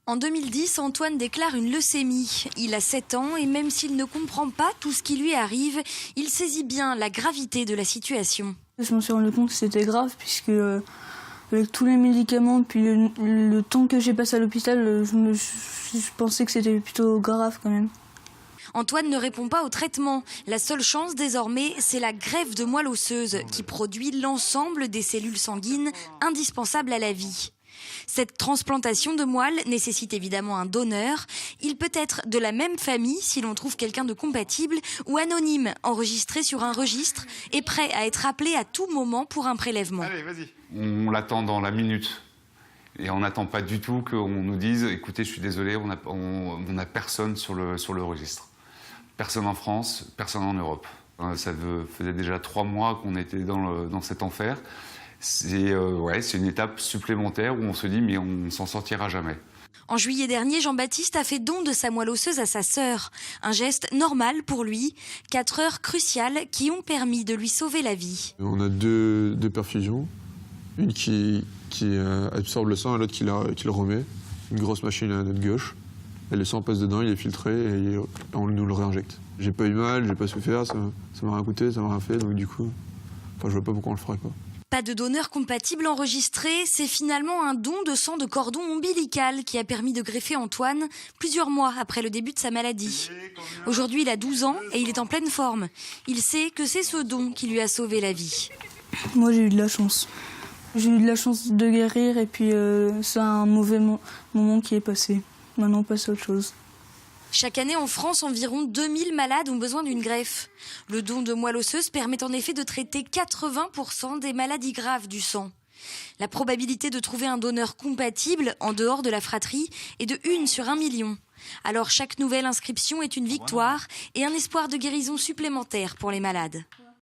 En 2010, Antoine déclare une leucémie. Il a 7 ans et même s'il ne comprend pas tout ce qui lui arrive, il saisit bien la gravité de la situation. Je me suis rendu compte que c'était grave puisque avec tous les médicaments puis le temps que j'ai passé à l'hôpital, je pensais que c'était plutôt grave quand même. Antoine ne répond pas au traitement. La seule chance désormais, c'est la greffe de moelle osseuse qui produit l'ensemble des cellules sanguines indispensables à la vie. Cette transplantation de moelle nécessite évidemment un donneur. Il peut être de la même famille si l'on trouve quelqu'un de compatible ou anonyme, enregistré sur un registre et prêt à être appelé à tout moment pour un prélèvement. Allez, vas-y. On l'attend dans la minute. Et on n'attend pas du tout qu'on nous dise « Écoutez, je suis désolé, on n'a personne sur le registre. Personne en France, personne en Europe. » Ça faisait déjà 3 mois qu'on était dans cet enfer. C'est une étape supplémentaire où on se dit « mais on ne s'en sortira jamais ». En juillet dernier, Jean-Baptiste a fait don de sa moelle osseuse à sa sœur. Un geste normal pour lui. 4 heures cruciales qui ont permis de lui sauver la vie. On a deux perfusions. Une qui absorbe le sang et l'autre qui le remet. Une grosse machine à notre gauche. Et le sang passe dedans, il est filtré et on nous le réinjecte. J'ai pas eu mal, j'ai pas souffert, ça m'a rien coûté, ça m'a rien fait. Donc du coup, je vois pas pourquoi on le ferait, quoi. Pas de donneur compatible enregistré, c'est finalement un don de sang de cordon ombilical qui a permis de greffer Antoine plusieurs mois après le début de sa maladie. Aujourd'hui, il a 12 ans et il est en pleine forme. Il sait que c'est ce don qui lui a sauvé la vie. Moi, j'ai eu de la chance. J'ai eu de la chance de guérir et puis c'est un mauvais moment qui est passé. Maintenant, on passe à autre chose. Chaque année en France, environ 2000 malades ont besoin d'une greffe. Le don de moelle osseuse permet en effet de traiter 80% des maladies graves du sang. La probabilité de trouver un donneur compatible en dehors de la fratrie est de 1 sur 1 million. Alors chaque nouvelle inscription est une victoire et un espoir de guérison supplémentaire pour les malades.